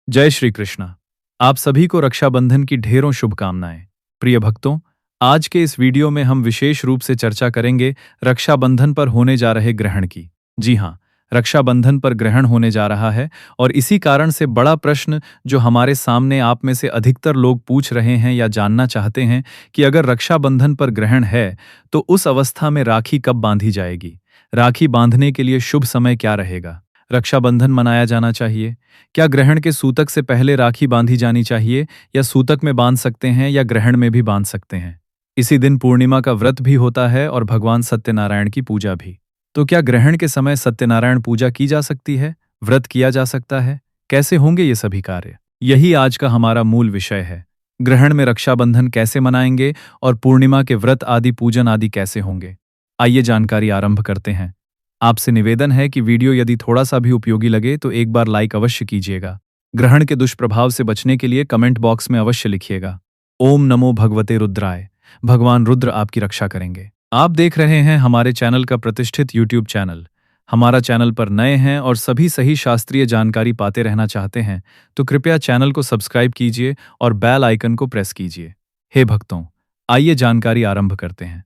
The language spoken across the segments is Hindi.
जय श्री कृष्णा। आप सभी को रक्षाबंधन की ढेरों शुभकामनाएं। प्रिय भक्तों, आज के इस वीडियो में हम विशेष रूप से चर्चा करेंगे रक्षाबंधन पर होने जा रहे ग्रहण की। जी हाँ, रक्षाबंधन पर ग्रहण होने जा रहा है और इसी कारण से बड़ा प्रश्न जो हमारे सामने आप में से अधिकतर लोग पूछ रहे हैं या जानना चाहते हैं कि अगर रक्षाबंधन पर ग्रहण है तो उस अवस्था में राखी कब बांधी जाएगी? राखी बांधने के लिए शुभ समय क्या रहेगा? रक्षाबंधन मनाया जाना चाहिए? क्या ग्रहण के सूतक से पहले राखी बांधी जानी चाहिए या सूतक में बांध सकते हैं या ग्रहण में भी बांध सकते हैं? इसी दिन पूर्णिमा का व्रत भी होता है और भगवान सत्यनारायण की पूजा भी। तो क्या ग्रहण के समय सत्यनारायण पूजा की जा सकती है? व्रत किया जा सकता है? कैसे होंगे ये सभी कार्य? यही आज का हमारा मूल विषय है। ग्रहण में रक्षाबंधन कैसे मनाएंगे और पूर्णिमा के व्रत आदि पूजन आदि कैसे होंगे? आइए जानकारी आरंभ करते हैं। आपसे निवेदन है कि वीडियो यदि थोड़ा सा भी उपयोगी लगे तो एक बार लाइक अवश्य कीजिएगा। ग्रहण के दुष्प्रभाव से बचने के लिए कमेंट बॉक्स में अवश्य लिखिएगा। ओम नमो भगवते रुद्राय। भगवान रुद्र आपकी रक्षा करेंगे। आप देख रहे हैं हमारे चैनल का प्रतिष्ठित यूट्यूब चैनल। हमारा चैनल पर नए हैं और सभी सही शास्त्रीय जानकारी पाते रहना चाहते हैं तो कृपया चैनल को सब्सक्राइब कीजिए और बेल आइकन को प्रेस कीजिए। हे भक्तों, आइए जानकारी आरंभ करते हैं।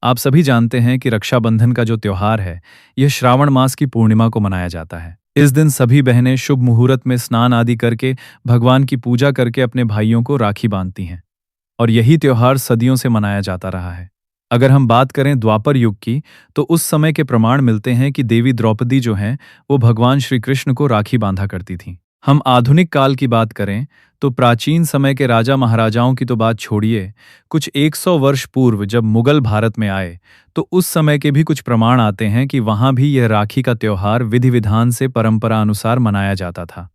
आप सभी जानते हैं कि रक्षाबंधन का जो त्योहार है, यह श्रावण मास की पूर्णिमा को मनाया जाता है। इस दिन सभी बहनें शुभ मुहूर्त में स्नान आदि करके भगवान की पूजा करके अपने भाइयों को राखी बांधती हैं और यही त्योहार सदियों से मनाया जाता रहा है। अगर हम बात करें द्वापर युग की, तो उस समय के प्रमाण मिलते हैं कि देवी द्रौपदी जो हैं, वो भगवान श्री कृष्ण को राखी बांधा करती थीं। हम आधुनिक काल की बात करें तो प्राचीन समय के राजा महाराजाओं की तो बात छोड़िए, कुछ 100 वर्ष पूर्व जब मुगल भारत में आए तो उस समय के भी कुछ प्रमाण आते हैं कि वहां भी यह राखी का त्योहार विधि विधान से परंपरा अनुसार मनाया जाता था।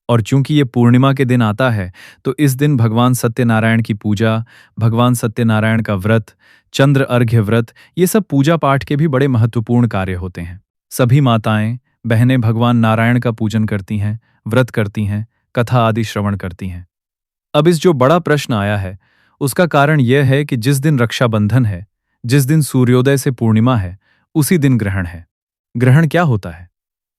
और चूंकि ये पूर्णिमा के दिन आता है तो इस दिन भगवान सत्यनारायण की पूजा, भगवान सत्यनारायण का व्रत, चंद्र अर्घ्य व्रत, ये सब पूजा पाठ के भी बड़े महत्वपूर्ण कार्य होते हैं। सभी माताएं बहनें भगवान नारायण का पूजन करती हैं, व्रत करती हैं, कथा आदि श्रवण करती हैं। अब इस जो बड़ा प्रश्न आया है उसका कारण यह है कि जिस दिन रक्षाबंधन है, जिस दिन सूर्योदय से पूर्णिमा है, उसी दिन ग्रहण है। ग्रहण क्या होता है?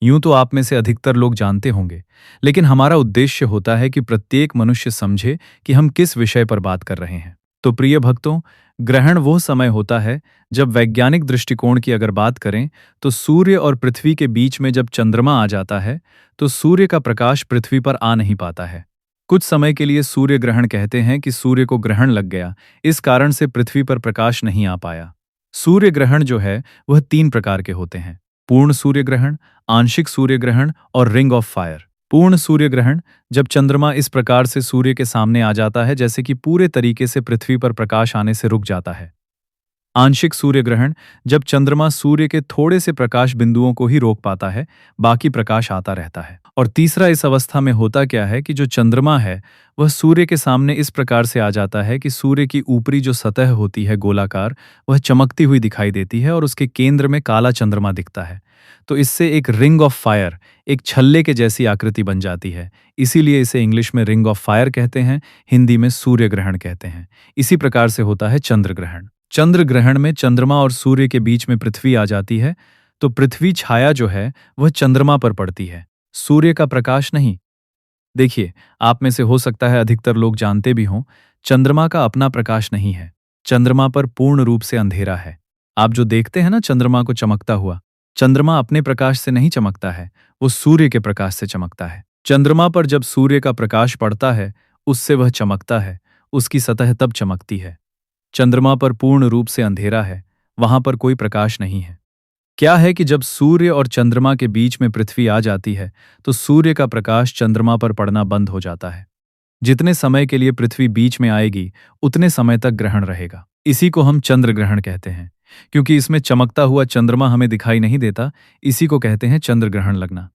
यूं तो आप में से अधिकतर लोग जानते होंगे, लेकिन हमारा उद्देश्य होता है कि प्रत्येक मनुष्य समझे कि हम किस विषय पर बात कर रहे हैं। तो प्रिय भक्तों, ग्रहण वो समय होता है जब वैज्ञानिक दृष्टिकोण की अगर बात करें तो सूर्य और पृथ्वी के बीच में जब चंद्रमा आ जाता है तो सूर्य का प्रकाश पृथ्वी पर आ नहीं पाता है। कुछ समय के लिए सूर्य ग्रहण कहते हैं कि सूर्य को ग्रहण लग गया, इस कारण से पृथ्वी पर प्रकाश नहीं आ पाया। सूर्य ग्रहण जो है वह 3 प्रकार के होते हैं: पूर्ण सूर्य ग्रहण, आंशिक सूर्य ग्रहण और रिंग ऑफ फायर। पूर्ण सूर्य ग्रहण जब चंद्रमा इस प्रकार से सूर्य के सामने आ जाता है जैसे कि पूरे तरीके से पृथ्वी पर प्रकाश आने से रुक जाता है। आंशिक सूर्य ग्रहण जब चंद्रमा सूर्य के थोड़े से प्रकाश बिंदुओं को ही रोक पाता है, बाकी प्रकाश आता रहता है। और तीसरा इस अवस्था में होता क्या है कि जो चंद्रमा है वह सूर्य के सामने इस प्रकार से आ जाता है कि सूर्य की ऊपरी जो सतह होती है गोलाकार, वह चमकती हुई दिखाई देती है और उसके केंद्र में काला चंद्रमा दिखता है। तो इससे एक रिंग ऑफ फायर, एक छल्ले के जैसी आकृति बन जाती है। इसीलिए इसे इंग्लिश में रिंग ऑफ फायर कहते हैं, हिंदी में सूर्य ग्रहण कहते हैं। इसी प्रकार से होता है चंद्र ग्रहण। चंद्र ग्रहण में चंद्रमा और सूर्य के बीच में पृथ्वी आ जाती है तो पृथ्वी छाया जो है वह चंद्रमा पर पड़ती है, सूर्य का प्रकाश नहीं। देखिए, आप में से हो सकता है अधिकतर लोग जानते भी हों, चंद्रमा का अपना प्रकाश नहीं है। चंद्रमा पर पूर्ण रूप से अंधेरा है। आप जो देखते हैं ना चंद्रमा को चमकता हुआ, चंद्रमा अपने प्रकाश से नहीं चमकता है, वो सूर्य के प्रकाश से चमकता है। चंद्रमा पर जब सूर्य का प्रकाश पड़ता है उससे वह चमकता है, उसकी सतह तब चमकती है। चंद्रमा पर पूर्ण रूप से अंधेरा है, वहां पर कोई प्रकाश नहीं है। क्या है कि जब सूर्य और चंद्रमा के बीच में पृथ्वी आ जाती है तो सूर्य का प्रकाश चंद्रमा पर पड़ना बंद हो जाता है। जितने समय के लिए पृथ्वी बीच में आएगी उतने समय तक ग्रहण रहेगा। इसी को हम चंद्र ग्रहण कहते हैं। क्योंकि इसमें चमकता हुआ चंद्रमा हमें दिखाई नहीं देता, इसी को कहते हैं चंद्र ग्रहण लगना।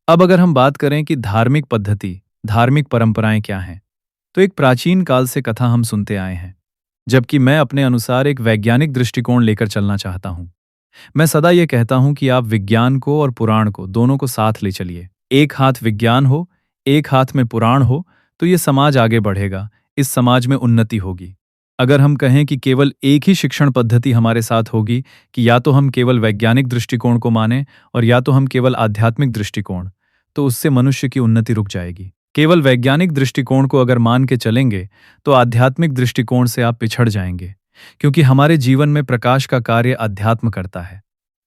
अब अगर हम बात करें कि धार्मिक पद्धति, धार्मिक परंपराएं क्या हैं, तो एक प्राचीन काल से कथा हम सुनते आए हैं, जबकि मैं अपने अनुसार एक वैज्ञानिक दृष्टिकोण लेकर चलना चाहता हूं। मैं सदा ये कहता हूं कि आप विज्ञान को और पुराण को दोनों को साथ ले चलिए। एक हाथ विज्ञान हो, एक हाथ में पुराण हो तो ये समाज आगे बढ़ेगा, इस समाज में उन्नति होगी। अगर हम कहें कि केवल एक ही शिक्षण पद्धति हमारे साथ होगी कि या तो हम केवल वैज्ञानिक दृष्टिकोण को मानें और या तो हम केवल आध्यात्मिक दृष्टिकोण, तो उससे मनुष्य की उन्नति रुक जाएगी। केवल वैज्ञानिक दृष्टिकोण को अगर मान के चलेंगे तो आध्यात्मिक दृष्टिकोण से आप पिछड़ जाएंगे, क्योंकि हमारे जीवन में प्रकाश का कार्य अध्यात्म करता है।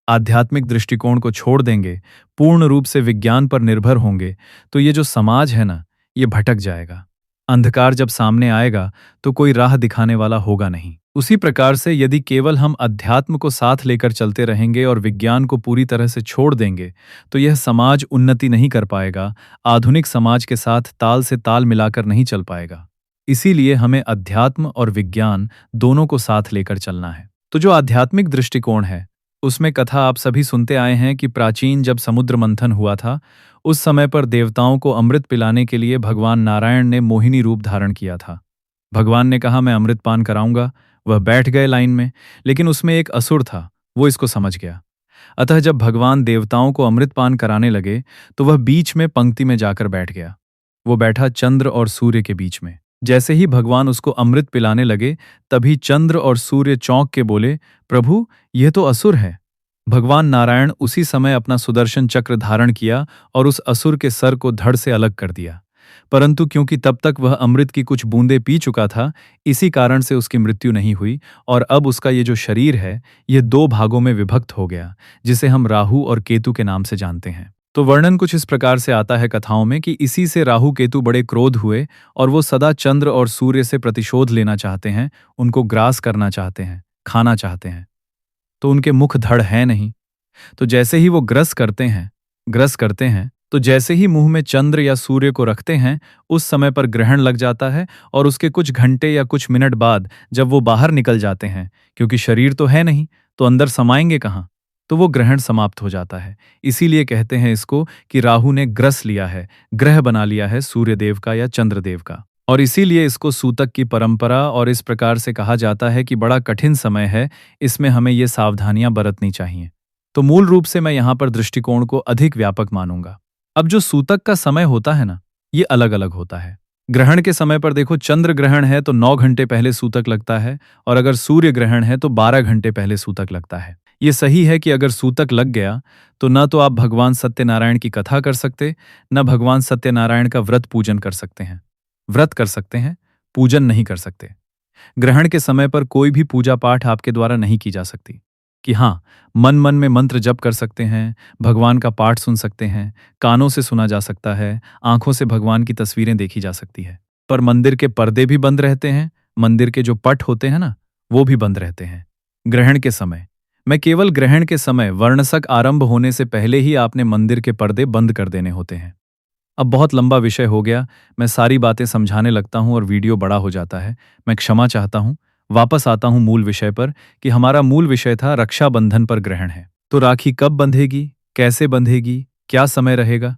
आध्यात्मिक दृष्टिकोण को छोड़ देंगे, पूर्ण रूप से विज्ञान पर निर्भर होंगे, तो ये जो समाज है ना, ये भटक जाएगा। अंधकार जब सामने आएगा तो कोई राह दिखाने वाला होगा नहीं। उसी प्रकार से यदि केवल हम अध्यात्म को साथ लेकर चलते रहेंगे और विज्ञान को पूरी तरह से छोड़ देंगे, तो यह समाज उन्नति नहीं कर पाएगा, आधुनिक समाज के साथ ताल से ताल मिलाकर नहीं चल पाएगा। इसीलिए हमें अध्यात्म और विज्ञान दोनों को साथ लेकर चलना है। तो जो आध्यात्मिक दृष्टिकोण है, उसमें कथा आप सभी सुनते आए हैं कि प्राचीन जब समुद्र मंथन हुआ था, उस समय पर देवताओं को अमृत पिलाने के लिए भगवान नारायण ने मोहिनी रूप धारण किया था। भगवान ने कहा, मैं अमृत पान कराऊंगा। वह बैठ गए लाइन में, लेकिन उसमें एक असुर था, वो इसको समझ गया। अतः जब भगवान देवताओं को अमृत पान कराने लगे तो वह बीच में पंक्ति में जाकर बैठ गया। वो बैठा चंद्र और सूर्य के बीच में। जैसे ही भगवान उसको अमृत पिलाने लगे, तभी चंद्र और सूर्य चौंक के बोले, प्रभु, यह तो असुर है। भगवान नारायण उसी समय अपना सुदर्शन चक्र धारण किया और उस असुर के सर को धड़ से अलग कर दिया। परंतु क्योंकि तब तक वह अमृत की कुछ बूंदें पी चुका था, इसी कारण से उसकी मृत्यु नहीं हुई और अब उसका ये जो शरीर है, यह दो भागों में विभक्त हो गया, जिसे हम राहु और केतु के नाम से जानते हैं। तो वर्णन कुछ इस प्रकार से आता है कथाओं में कि इसी से राहु केतु बड़े क्रोध हुए और वो सदा चंद्र और सूर्य से प्रतिशोध लेना चाहते हैं, उनको ग्रास करना चाहते हैं, खाना चाहते हैं। तो उनके मुख धड़ है नहीं, तो जैसे ही वो ग्रस करते हैं, तो जैसे ही मुंह में चंद्र या सूर्य को रखते हैं, उस समय पर ग्रहण लग जाता है और उसके कुछ घंटे या कुछ मिनट बाद जब वो बाहर निकल जाते हैं, क्योंकि शरीर तो है नहीं, तो अंदर समाएंगे कहाँ, तो वो ग्रहण समाप्त हो जाता है। इसीलिए कहते हैं इसको कि राहु ने ग्रस लिया है, ग्रह बना लिया है सूर्यदेव का या चंद्रदेव का। और इसीलिए इसको सूतक की परंपरा और इस प्रकार से कहा जाता है कि बड़ा कठिन समय है, इसमें हमें ये सावधानियां बरतनी चाहिए। तो मूल रूप से मैं यहाँ पर दृष्टिकोण को अधिक व्यापक मानूंगा। अब जो सूतक का समय होता है ना, ये अलग अलग होता है। ग्रहण के समय पर देखो, चंद्र ग्रहण है तो 9 घंटे पहले सूतक लगता है, और अगर सूर्य ग्रहण है तो 12 घंटे पहले सूतक लगता है। ये सही है कि अगर सूतक लग गया तो न तो आप भगवान सत्यनारायण की कथा कर सकते, न भगवान सत्यनारायण का व्रत पूजन कर सकते हैं। व्रत कर सकते हैं, पूजन नहीं कर सकते। ग्रहण के समय पर कोई भी पूजा पाठ आपके द्वारा नहीं की जा सकती। कि हाँ, मन मन में मंत्र जप कर सकते हैं, भगवान का पाठ सुन सकते हैं, कानों से सुना जा सकता है, आंखों से भगवान की तस्वीरें देखी जा सकती है, पर मंदिर के पर्दे भी बंद रहते हैं, मंदिर के जो पट होते हैं ना, वो भी बंद रहते हैं ग्रहण के समय। मैं केवल ग्रहण के समय वर्णसक आरंभ होने से पहले ही आपने मंदिर के पर्दे बंद कर देने होते हैं। अब बहुत लंबा विषय हो गया, मैं सारी बातें समझाने लगता हूं और वीडियो बड़ा हो जाता है। मैं क्षमा चाहता हूं। वापस आता हूं मूल विषय पर कि हमारा मूल विषय था रक्षाबंधन पर ग्रहण है। तो राखी कब बंधेगी, कैसे बंधेगी, क्या समय रहेगा?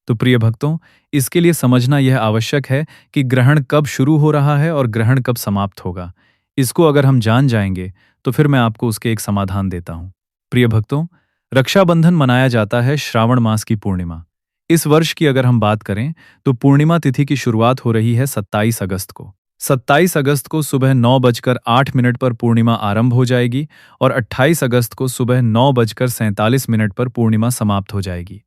तो प्रिय भक्तों, इसके लिए समझना यह आवश्यक है कि ग्रहण कब शुरू हो रहा है और ग्रहण कब समाप्त होगा। इसको अगर हम जान जाएंगे तो फिर मैं आपको उसके एक समाधान देता हूं। प्रिय भक्तों, रक्षाबंधन मनाया जाता है श्रावण मास की पूर्णिमा। इस वर्ष की अगर हम बात करें तो पूर्णिमा तिथि की शुरुआत हो रही है 27 अगस्त को। 27 अगस्त को सुबह 9:08 पर पूर्णिमा आरंभ हो जाएगी और 28 अगस्त को सुबह 9:47 पर पूर्णिमा समाप्त हो जाएगी।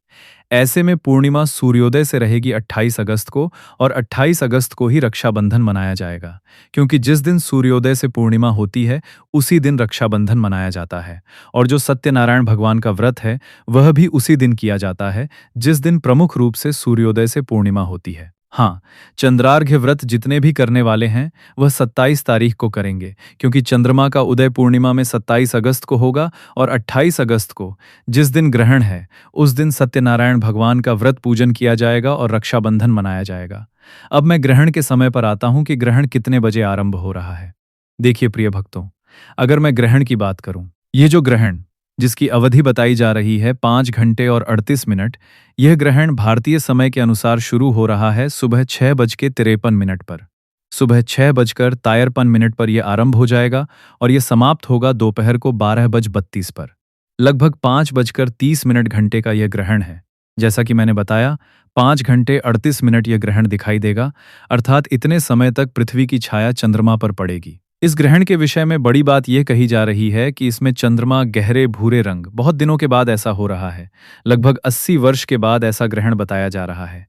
ऐसे में पूर्णिमा सूर्योदय से रहेगी 28 अगस्त को, और 28 अगस्त को ही रक्षाबंधन मनाया जाएगा, क्योंकि जिस दिन सूर्योदय से पूर्णिमा होती है उसी दिन रक्षाबंधन मनाया जाता है। और जो सत्यनारायण भगवान का व्रत है वह भी उसी दिन किया जाता है, जिस दिन प्रमुख रूप से सूर्योदय से पूर्णिमा होती है। हाँ, चंद्रार्घ्य व्रत जितने भी करने वाले हैं वह 27 तारीख को करेंगे, क्योंकि चंद्रमा का उदय पूर्णिमा में 27 अगस्त को होगा और 28 अगस्त को, जिस दिन ग्रहण है, उस दिन सत्यनारायण भगवान का व्रत पूजन किया जाएगा और रक्षाबंधन मनाया जाएगा। अब मैं ग्रहण के समय पर आता हूं कि ग्रहण कितने बजे आरंभ हो रहा है। देखिए प्रिय भक्तों, अगर मैं ग्रहण की बात करूं, ये जो ग्रहण जिसकी अवधि बताई जा रही है 5 घंटे और 38 मिनट, यह ग्रहण भारतीय समय के अनुसार शुरू हो रहा है सुबह 6:53 पर। सुबह 6:53 पर यह आरंभ हो जाएगा और यह समाप्त होगा दोपहर को 12:32 पर। लगभग 5:30 घंटे का यह ग्रहण है। जैसा कि मैंने बताया, 5 घंटे 38 मिनट यह ग्रहण दिखाई देगा, अर्थात इतने समय तक पृथ्वी की छाया चंद्रमा पर पड़ेगी। इस ग्रहण के विषय में बड़ी बात यह कही जा रही है कि इसमें चंद्रमा गहरे भूरे रंग, बहुत दिनों के बाद ऐसा हो रहा है, लगभग 80 वर्ष के बाद ऐसा ग्रहण बताया जा रहा है।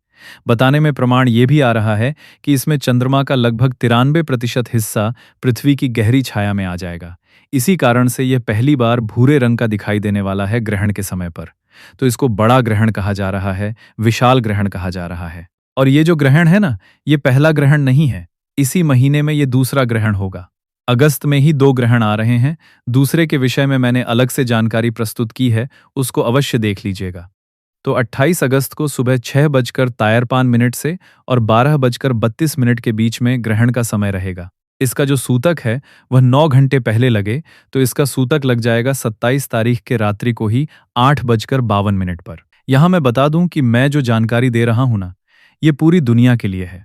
बताने में प्रमाण ये भी आ रहा है कि इसमें चंद्रमा का लगभग 93% हिस्सा पृथ्वी की गहरी छाया में आ जाएगा। इसी कारण से यह पहली बार भूरे रंग का दिखाई देने वाला है ग्रहण के समय पर। तो इसको बड़ा ग्रहण कहा जा रहा है, विशाल ग्रहण कहा जा रहा है। और ये जो ग्रहण है ना, ये पहला ग्रहण नहीं है। इसी महीने में ये दूसरा ग्रहण होगा। अगस्त में ही 2 ग्रहण आ रहे हैं। दूसरे के विषय में मैंने अलग से जानकारी प्रस्तुत की है, उसको अवश्य देख लीजिएगा। तो 28 अगस्त को सुबह 6:53 से और 12:32 के बीच में ग्रहण का समय रहेगा। इसका जो सूतक है वह 9 घंटे पहले लगे तो इसका सूतक लग जाएगा 27 तारीख के रात्रि को ही 8:52 पर। यहाँ मैं बता दूं कि मैं जो जानकारी दे रहा हूं ना, ये पूरी दुनिया के लिए है,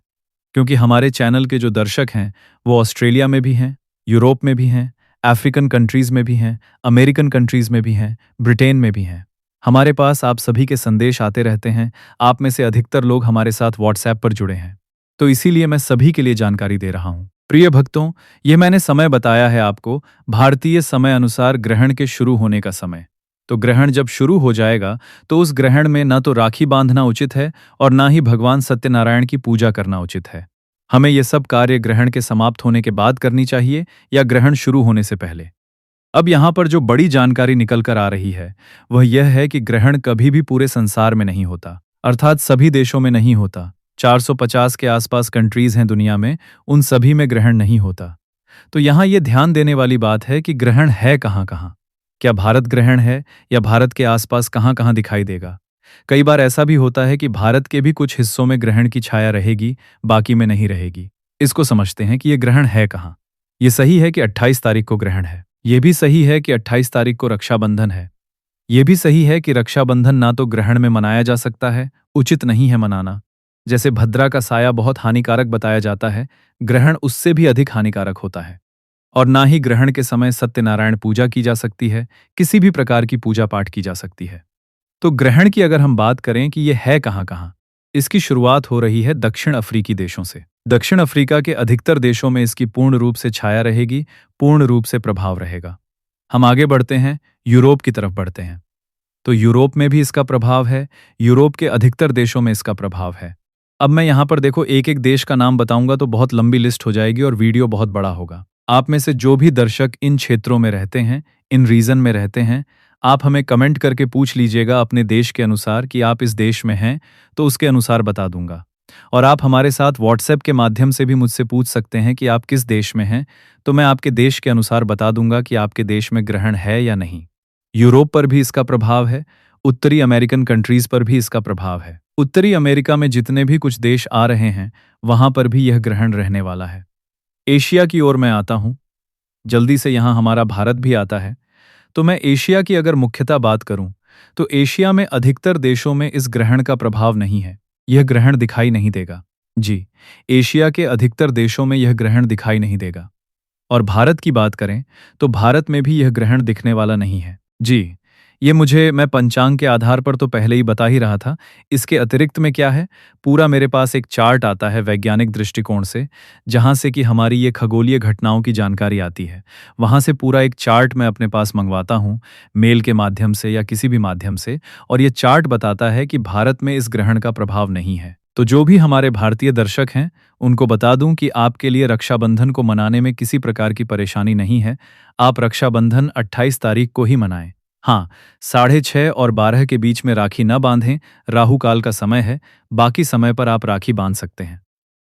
क्योंकि हमारे चैनल के जो दर्शक हैं वो ऑस्ट्रेलिया में भी हैं, यूरोप में भी हैं, अफ्रीकन कंट्रीज में भी हैं, अमेरिकन कंट्रीज में भी हैं, ब्रिटेन में भी हैं। हमारे पास आप सभी के संदेश आते रहते हैं। आप में से अधिकतर लोग हमारे साथ व्हाट्सएप पर जुड़े हैं, तो इसीलिए मैं सभी के लिए जानकारी दे रहा हूं। प्रिय भक्तों, ये मैंने समय बताया है आपको भारतीय समय अनुसार ग्रहण के शुरू होने का समय। तो ग्रहण जब शुरू हो जाएगा तो उस ग्रहण में ना तो राखी बांधना उचित है और ना ही भगवान सत्यनारायण की पूजा करना उचित है। हमें ये सब कार्य ग्रहण के समाप्त होने के बाद करनी चाहिए या ग्रहण शुरू होने से पहले। अब यहाँ पर जो बड़ी जानकारी निकल कर आ रही है वह यह है कि ग्रहण कभी भी पूरे संसार में नहीं होता, अर्थात सभी देशों में नहीं होता। 450 के आसपास कंट्रीज हैं दुनिया में, उन सभी में ग्रहण नहीं होता। तो यहाँ ये ध्यान देने वाली बात है कि ग्रहण है कहाँ कहाँ। क्या भारत ग्रहण है या भारत के आसपास कहाँ कहाँ दिखाई देगा? कई बार ऐसा भी होता है कि भारत के भी कुछ हिस्सों में ग्रहण की छाया रहेगी, बाकी में नहीं रहेगी। इसको समझते हैं कि ये ग्रहण है कहाँ। ये सही है कि 28 तारीख को ग्रहण है। ये भी सही है कि 28 तारीख को रक्षाबंधन है। ये भी सही है कि रक्षाबंधन ना तो ग्रहण में मनाया जा सकता है, उचित नहीं है मनाना। जैसे भद्रा का साया बहुत हानिकारक बताया जाता है, ग्रहण उससे भी अधिक हानिकारक होता है। और ना ही ग्रहण के समय सत्यनारायण पूजा की जा सकती है, किसी भी प्रकार की पूजा पाठ की जा सकती है। तो ग्रहण की अगर हम बात करें कि ये है कहाँ कहाँ, इसकी शुरुआत हो रही है दक्षिण अफ्रीकी देशों से। दक्षिण अफ्रीका के अधिकतर देशों में इसकी पूर्ण रूप से छाया रहेगी, पूर्ण रूप से प्रभाव रहेगा। हम आगे बढ़ते हैं, यूरोप की तरफ बढ़ते हैं। तो यूरोप में भी इसका प्रभाव है, यूरोप के अधिकतर देशों में इसका प्रभाव है। अब मैं यहाँ पर देखो एक एक देश का नाम बताऊंगा तो बहुत लंबी लिस्ट हो जाएगी और वीडियो बहुत बड़ा होगा। आप में से जो भी दर्शक इन क्षेत्रों में रहते हैं, इन रीजन में रहते हैं, आप हमें कमेंट करके पूछ लीजिएगा अपने देश के अनुसार कि आप इस देश में हैं, तो उसके अनुसार बता दूंगा। और आप हमारे साथ व्हाट्सएप के माध्यम से भी मुझसे पूछ सकते हैं कि आप किस देश में हैं, तो मैं आपके देश के अनुसार बता दूंगा कि आपके देश में ग्रहण है या नहीं। यूरोप पर भी इसका प्रभाव है, उत्तरी अमेरिकन कंट्रीज पर भी इसका प्रभाव है। उत्तरी अमेरिका में जितने भी कुछ देश आ रहे हैं, वहां पर भी यह ग्रहण रहने वाला है। एशिया की ओर मैं आता हूं, जल्दी से यहां हमारा भारत भी आता है। तो मैं एशिया की अगर मुख्यतः बात करूं, तो एशिया में अधिकतर देशों में इस ग्रहण का प्रभाव नहीं है, यह ग्रहण दिखाई नहीं देगा। जी, एशिया के अधिकतर देशों में यह ग्रहण दिखाई नहीं देगा। और भारत की बात करें तो भारत में भी यह ग्रहण दिखने वाला नहीं है। जी, ये मैं पंचांग के आधार पर तो पहले ही बता ही रहा था। इसके अतिरिक्त में क्या है, पूरा मेरे पास एक चार्ट आता है वैज्ञानिक दृष्टिकोण से, जहाँ से कि हमारी ये खगोलीय घटनाओं की जानकारी आती है। वहाँ से पूरा एक चार्ट मैं अपने पास मंगवाता हूँ, मेल के माध्यम से या किसी भी माध्यम से, और ये चार्ट बताता है कि भारत में इस ग्रहण का प्रभाव नहीं है। तो जो भी हमारे भारतीय दर्शक हैं, उनको बता दूं कि आपके लिए रक्षाबंधन को मनाने में किसी प्रकार की परेशानी नहीं है। आप रक्षाबंधन 28 तारीख को ही मनाएं। हाँ, 6:30 और 12 के बीच में राखी न बांधें, राहु काल का समय है, बाकी समय पर आप राखी बांध सकते हैं।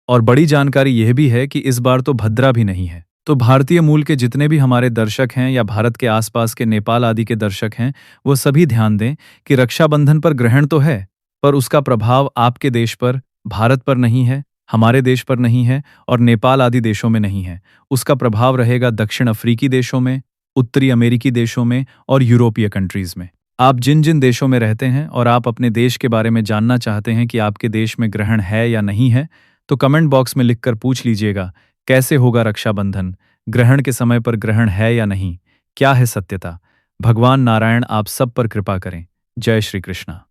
और बड़ी जानकारी यह भी है कि इस बार तो भद्रा भी नहीं है। तो भारतीय मूल के जितने भी हमारे दर्शक हैं या भारत के आसपास के नेपाल आदि के दर्शक हैं, वो सभी ध्यान दें कि रक्षाबंधन पर ग्रहण तो है, पर उसका प्रभाव आपके देश पर, भारत पर नहीं है, हमारे देश पर नहीं है और नेपाल आदि देशों में नहीं है। उसका प्रभाव रहेगा दक्षिण अफ्रीकी देशों में, उत्तरी अमेरिकी देशों में और यूरोपीय कंट्रीज में। आप जिन जिन देशों में रहते हैं और आप अपने देश के बारे में जानना चाहते हैं कि आपके देश में ग्रहण है या नहीं है, तो कमेंट बॉक्स में लिखकर पूछ लीजिएगा, कैसे होगा रक्षाबंधन, ग्रहण के समय पर ग्रहण है या नहीं, क्या है सत्यता। भगवान नारायण आप सब पर कृपा करें। जय श्री कृष्णा।